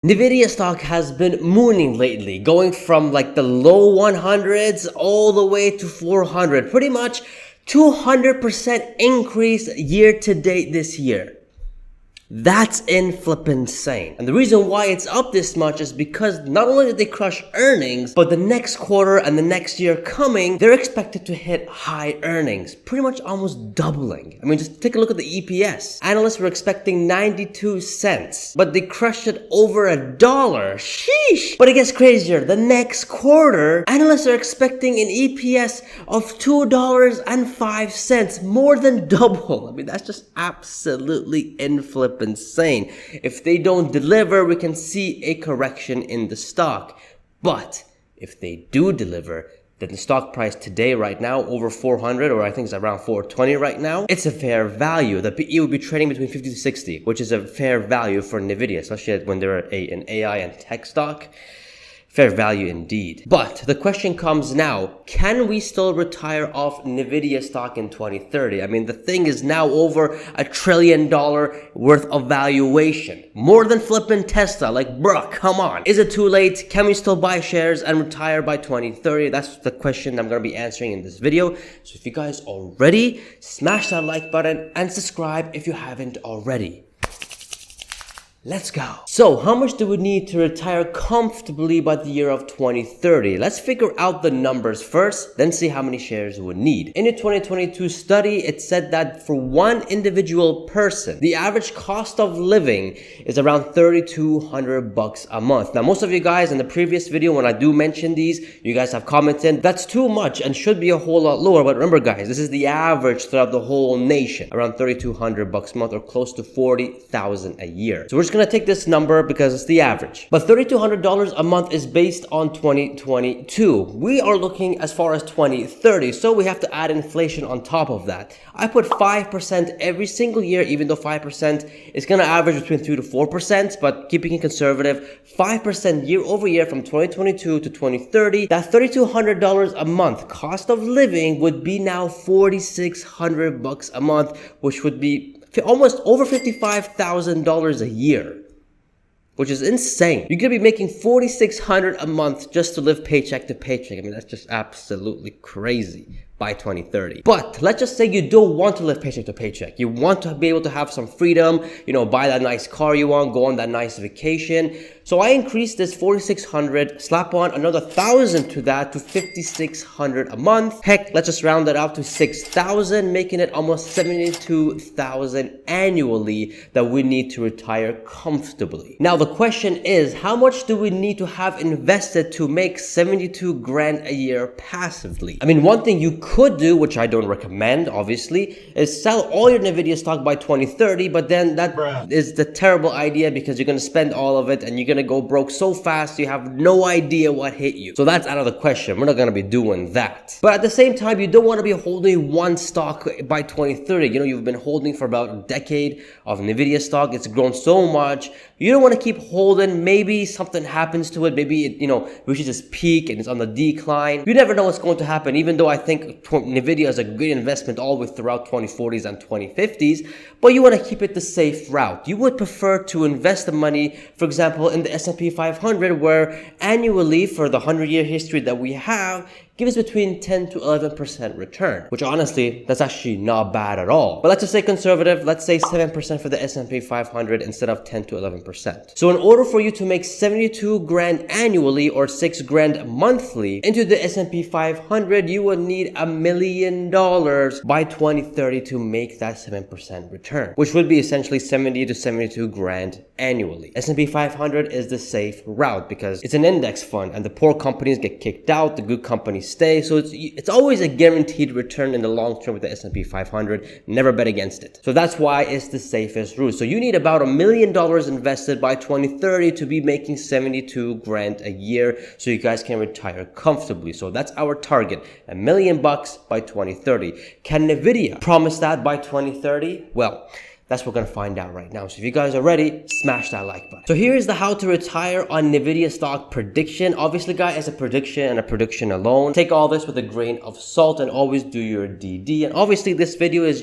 Nvidia stock has been mooning lately, going from like the low 100s all the way to 400, pretty much 200% increase year to date this year. That's insane. And the reason why it's up this much is because not only did they crush earnings, but the next quarter and the next year coming, they're expected to hit high earnings, pretty much almost doubling. I mean, just take a look at the EPS. Analysts were expecting 92 cents, but they crushed it over $1. Sheesh! But it gets crazier. The next quarter, analysts are expecting an EPS of $2.05, more than double. I mean, that's just absolutely insane. If they don't deliver, we can see a correction in the stock. But if they do deliver, then the stock price today, right now, over 400, or I think it's around 420 right now, it's a fair value. The PE would be trading between 50 to 60, which is a fair value for Nvidia, especially when they're an AI and tech stock. Fair value indeed. But the question comes now, can we still retire off Nvidia stock in 2030? I mean, the thing is now over $1 trillion worth of valuation. More than flipping Tesla. Like, bruh, come on. Is it too late? Can we still buy shares and retire by 2030? That's the question I'm going to be answering in this video. So if you guys are ready, smash that like button and subscribe if you haven't already. Let's go. So how much do we need to retire comfortably by the year of 2030? Let's figure out the numbers first, then see how many shares we would need. In a 2022 study, it said that for one individual person, the average cost of living is around $3,200 a month. Now, most of you guys in the previous video, when I do mention these, you guys have commented, that's too much and should be a whole lot lower. But remember guys, this is the average throughout the whole nation, around $3,200 a month or close to $40,000 a year. So we're just gonna take this number because it's the average. But $3,200 a month is based on 2022. We are looking as far as 2030, so we have to add inflation on top of that. I put 5% every single year, even though 5% is gonna average between 2 to 4%, but keeping it conservative, 5% year over year from 2022 to 2030, that $3,200 a month cost of living would be now $4,600 a month, which would be almost over $55,000 a year, which is insane. You're gonna be making $4,600 a month just to live paycheck to paycheck. I mean, that's just absolutely crazy by 2030. But let's just say you don't want to live paycheck to paycheck. You want to be able to have some freedom, you know, buy that nice car you want, go on that nice vacation. So I increased this $4,600, slap on another $1,000 to that to $5,600 a month. Heck, let's just round that out to $6,000, making it almost $72,000 annually that we need to retire comfortably. Now the question is, how much do we need to have invested to make 72 grand a year passively? I mean, one thing you could do, which I don't recommend obviously, is sell all your Nvidia stock by 2030, but then that is the terrible idea because you're gonna spend all of it and you're gonna go broke so fast you have no idea what hit you. So that's out of the question. We're not gonna be doing that. But at the same time, you don't want to be holding one stock by 2030. You know, you've been holding for about a decade of Nvidia stock. It's grown so much. You don't want to keep holding. Maybe something happens to it. Maybe it, you know, reaches its peak and it's on the decline. You never know what's going to happen, even though I think Nvidia is a good investment all the way throughout 2040s and 2050s, but you want to keep it the safe route. You would prefer to invest the money, for example, in the S&P 500, where annually for the 100-year history that we have, gives between 10 to 11% return, which honestly, that's actually not bad at all. But let's just say conservative, let's say 7% for the S&P 500 instead of 10 to 11%. So in order for you to make 72 grand annually or 6 grand monthly into the S&P 500, you would need $1 million by 2030 to make that 7% return, which would be essentially 70 to 72 grand annually. S&P 500 is the safe route because it's an index fund and the poor companies get kicked out, the good companies stay. So it's always a guaranteed return in the long term with the S&P 500. Never bet against it. So that's why it's the safest route. So you need about $1 million invested by 2030 to be making 72 grand a year so you guys can retire comfortably. So that's our target, $1 million by 2030. Can Nvidia promise that by 2030? Well, that's what we're gonna find out right now. So if you guys are ready, smash that like button. So here is the how to retire on Nvidia stock prediction. Obviously, guys, it's a prediction and a prediction alone. Take all this with a grain of salt and always do your DD. And obviously, this video is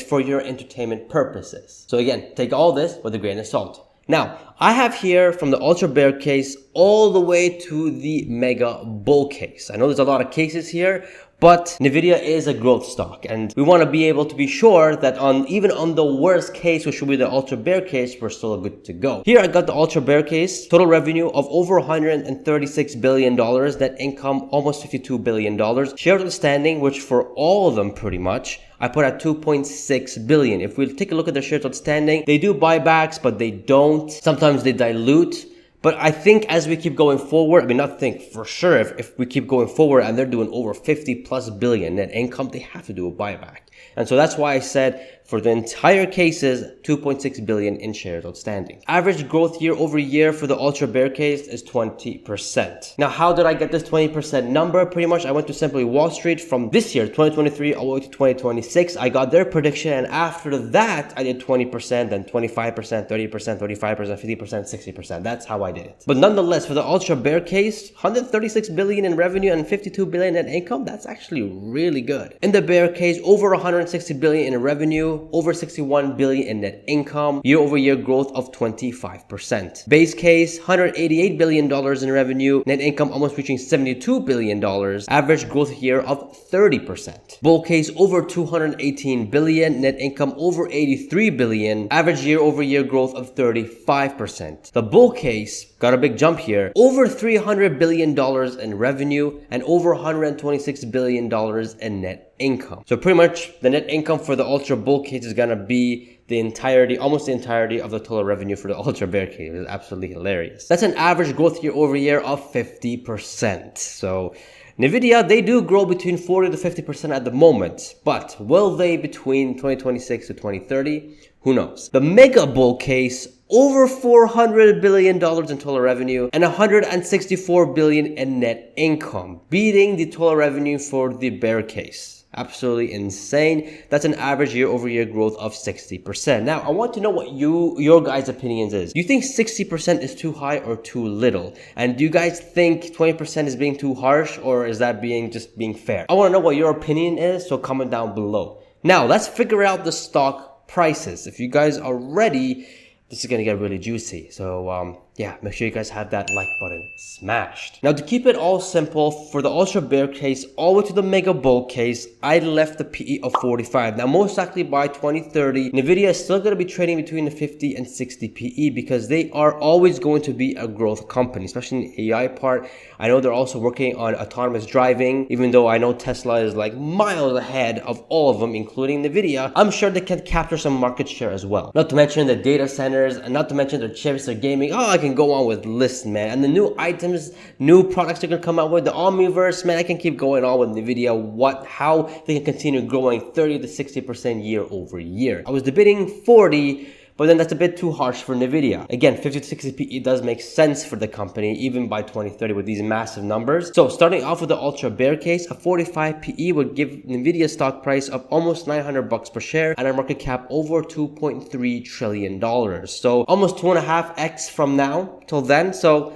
for your entertainment purposes. So again, take all this with a grain of salt. Now, I have here from the ultra bear case all the way to the mega bull case. I know there's a lot of cases here, but Nvidia is a growth stock, and we want to be able to be sure that even on the worst case, which will be the ultra bear case, we're still good to go. Here I got the ultra bear case, total revenue of over $136 billion, net income almost $52 billion, shares outstanding, which for all of them pretty much, I put at 2.6 billion. If we take a look at the shares outstanding, they do buybacks, but they don't. Sometimes they dilute. But I think as we keep going forward, I mean, not think for sure, if we keep going forward and they're doing over 50 plus billion net income, they have to do a buyback. And so that's why I said for the entire cases, 2.6 billion in shares outstanding. Average growth year over year for the ultra bear case is 20%. Now, how did I get this 20% number? Pretty much I went to Simply Wall Street from this year, 2023, all the way to 2026. I got their prediction, and after that, I did 20%, then 25%, 30%, 35%, 50%, 60%. That's how I did it. But nonetheless, for the ultra bear case, 136 billion in revenue and 52 billion in income, that's actually really good. In the bear case, over 160 billion in revenue, over 61 billion in net income, year-over-year growth of 25%. Base case, $188 billion in revenue, net income almost reaching $72 billion, average growth year of 30%. Bull case, over 218 billion, net income over 83 billion, average year-over-year growth of 35%. The bull case got a big jump here, over $300 billion in revenue and over $126 billion in net income. So pretty much the net income for the ultra bull case is gonna be the entirety, almost the entirety of the total revenue for the ultra bear case. It's absolutely hilarious. That's an average growth year over year of 50%. So Nvidia, they do grow between 40 to 50% at the moment, but will they between 2026 to 2030? Who knows? The mega bull case, over $400 billion in total revenue and $164 billion in net income, beating the total revenue for the bear case. Absolutely insane. That's an average year-over-year growth of 60%. Now, I want to know what your guys' opinions is. Do you think 60% is too high or too little? And do you guys think 20% is being too harsh, or is that just being fair? I want to know what your opinion is, so comment down below. Now, let's figure out the stock prices. If you guys are ready, this is going to get really juicy. So, yeah, make sure you guys have that like button smashed. Now, to keep it all simple, for the ultra bear case all the way to the mega bull case, I left the PE of 45. Now, most likely by 2030, Nvidia is still going to be trading between the 50 and 60 PE because they are always going to be a growth company, especially in the AI part. I know they're also working on autonomous driving, even though I know Tesla is like miles ahead of all of them, including Nvidia. I'm sure they can capture some market share as well. Not to mention the data centers, and not to mention their chips, their gaming. Oh, I can go on with lists, man. And the new items, new products they're gonna come out with, the Omniverse, man, I can keep going on with Nvidia, how they can continue growing 30 to 60% year over year. I was debating 40, but then that's a bit too harsh for Nvidia. Again, 50 to 60 PE does make sense for the company, even by 2030 with these massive numbers. So starting off with the ultra bear case, a 45 PE would give Nvidia stock price of almost $900 per share and a market cap over $2.3 trillion. So almost 2.5x from now till then. So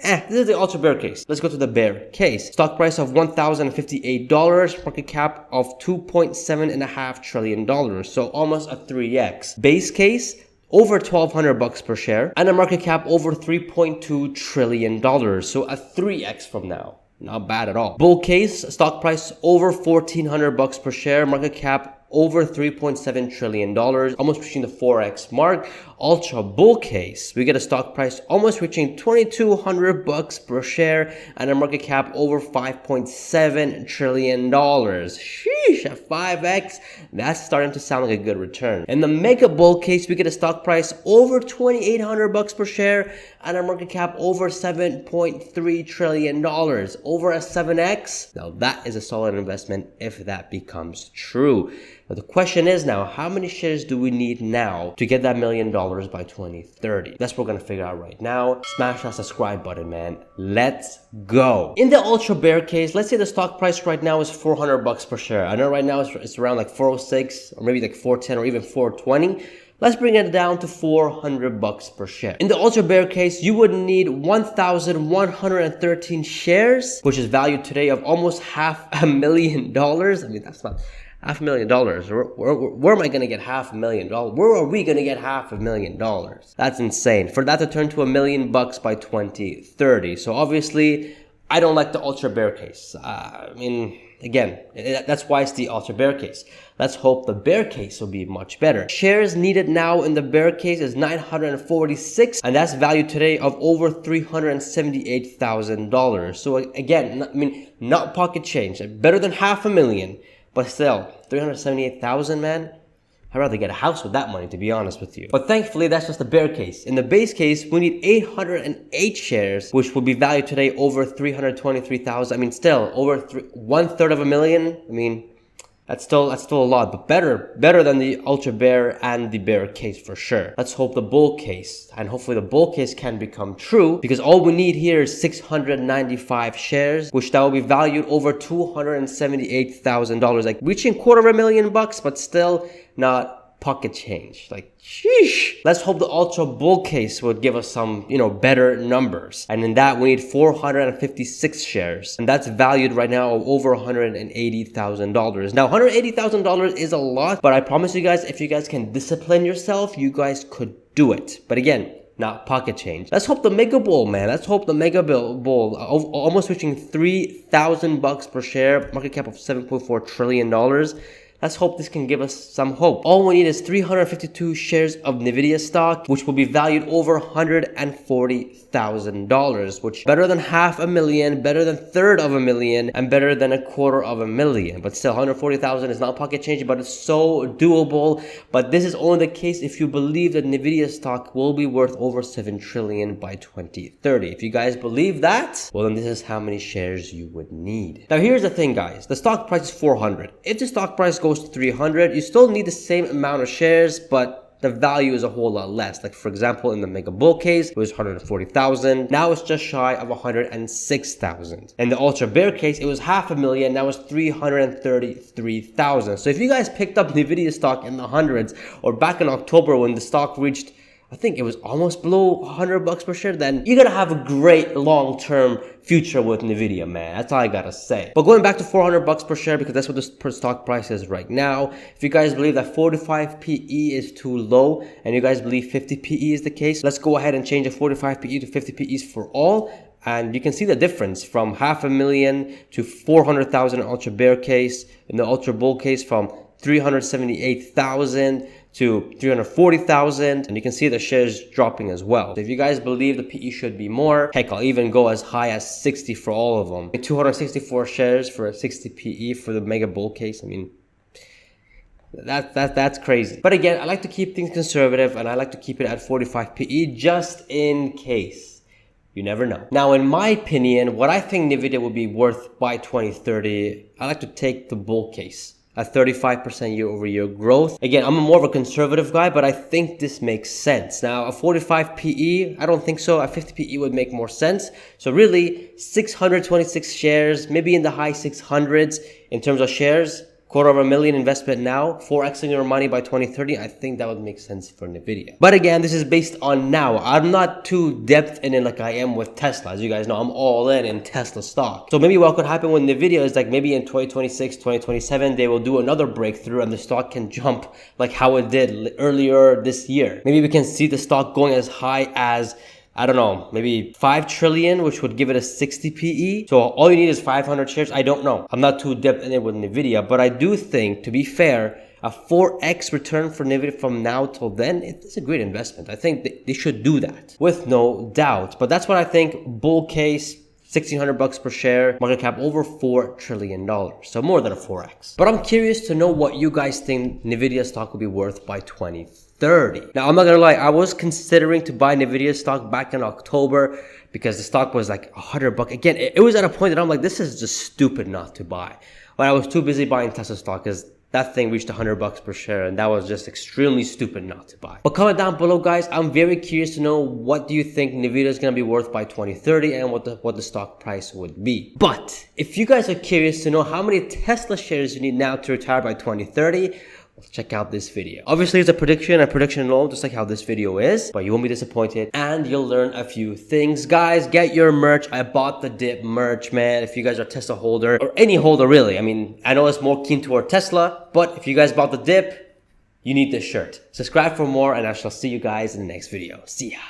this is the ultra bear case. Let's go to the bear case. Stock price of $1,058, market cap of $2.7 trillion. So almost a 3x. Base case, over $1,200 per share and a market cap over $3.2 trillion. So a 3x from now. Not bad at all. Bull case, stock price over $1,400 per share, market cap over $3.7 trillion, almost reaching the 4x mark. Ultra bull case, we get a stock price almost reaching $2,200 per share and a market cap over $5.7 trillion. Sheesh, at 5x, that's starting to sound like a good return. In the mega bull case, we get a stock price over $2,800 per share and a market cap over $7.3 trillion. Over a 7x, now that is a solid investment if that becomes true. But the question is now, how many shares do we need now to get that $1 million by 2030? That's what we're going to figure out right now. Smash that subscribe button, man. Let's go. In the ultra bear case, let's say the stock price right now is $400 per share. I know right now it's around like 406 or maybe like 410 or even 420. Let's bring it down to $400 per share. In the ultra bear case, you would need 1,113 shares, which is valued today of almost $500,000. I mean, $500,000. Where am I going to get $500,000? Where are we going to get $500,000? That's insane. For that to turn to $1 million by 2030. So obviously, I don't like the ultra bear case. I mean, again, that's why it's the ultra bear case. Let's hope the bear case will be much better. Shares needed now in the bear case is 946, and that's valued today of over $378,000. So again, I mean, not pocket change. Better than $500,000, but still, $378,000, man. I'd rather get a house with that money, to be honest with you. But thankfully, that's just the bear case. In the base case, we need 808 shares, which will be valued today over 323,000. I mean, still over 1/3 of a million. I mean, that's still a lot, but better than the ultra bear and the bear case for sure. Let's hope the bull case, and hopefully the bull case can become true, because all we need here is 695 shares, which that will be valued over $278,000, like reaching $250,000, but still not pocket change. Like, sheesh. Let's hope the ultra bull case would give us some, better numbers. And in that, we need 456 shares. And that's valued right now of over $180,000. Now, $180,000 is a lot, but I promise you guys, if you guys can discipline yourself, you guys could do it. But again, not pocket change. Let's hope the mega bull, man. Let's hope the mega bull, almost reaching $3,000 per share, market cap of $7.4 trillion. Let's hope this can give us some hope. All we need is 352 shares of Nvidia stock, which will be valued over $140,000, which better than $500,000, better than $1/3 and better than $250,000. But still, $140,000 is not pocket change, but it's so doable. But this is only the case if you believe that Nvidia stock will be worth over $7 trillion by 2030. If you guys believe that, well, then this is how many shares you would need. Now, here's the thing, guys. The stock price is 400. If the stock price goes to 300, you still need the same amount of shares, but the value is a whole lot less. Like, for example, in the mega bull case, it was 140,000. Now it's just shy of 106,000. In the ultra bear case, it was $500,000. Now it's 333,000. So if you guys picked up Nvidia stock in the hundreds, or back in October when the stock reached, I think it was almost below $100 per share, then you're gonna have a great long-term future with Nvidia, man. That's all I gotta say. But going back to $400 per share, because that's what the stock price is right now. If you guys believe that 45 PE is too low, and you guys believe 50 PE is the case, let's go ahead and change the 45 PE to 50 PEs for all. And you can see the difference from $500,000 to 400,000 in ultra bear case, in the ultra bull case from 378,000 to 340,000, and you can see the shares dropping as well. So if you guys believe the PE should be more, heck, I'll even go as high as 60 for all of them. 264 shares for a 60 PE for the mega bull case. I mean, that's crazy. But again, I like to keep things conservative, and I like to keep it at 45 PE just in case. You never know. Now, in my opinion, what I think Nvidia will be worth by 2030, I like to take the bull case at 35% year-over-year growth. Again, I'm more of a conservative guy, but I think this makes sense. Now, a 45 PE, I don't think so. A 50 PE would make more sense. So really, 626 shares, maybe in the high 600s in terms of shares. $250,000 investment now, 4xing your money by 2030. I think that would make sense for Nvidia. But again, this is based on now. I'm not too depth in it like I am with Tesla. As you guys know, I'm all in Tesla stock. So maybe what could happen with Nvidia is like maybe in 2026, 2027, they will do another breakthrough and the stock can jump like how it did earlier this year. Maybe we can see the stock going as high as, I don't know, maybe 5 trillion, which would give it a 60 PE. So all you need is 500 shares. I don't know. I'm not too deep in it with Nvidia, but I do think, to be fair, a 4x return for Nvidia from now till then, it's a great investment. I think they should do that with no doubt. But that's what I think. Bull case, $1,600 per share, market cap over $4 trillion. So more than a 4x. But I'm curious to know what you guys think Nvidia stock will be worth by 2030. Now, I'm not gonna lie, I was considering to buy Nvidia stock back in October because the stock was like $100. Again, it was at a point that I'm like, this is just stupid not to buy. But I was too busy buying Tesla stock because that thing reached $100 per share, and that was just extremely stupid not to buy. But comment down below, guys. I'm very curious to know, what do you think Nvidia is gonna be worth by 2030 and what the stock price would be. But if you guys are curious to know how many Tesla shares you need now to retire by 2030, let's check out this video. Obviously, it's a prediction alone, just like how this video is, but you won't be disappointed and you'll learn a few things. Guys, get your merch. I bought the dip merch, man. If you guys are a Tesla holder or any holder really, I mean, I know it's more keen toward Tesla, but if you guys bought the dip, you need this shirt. Subscribe for more and I shall see you guys in the next video. See ya.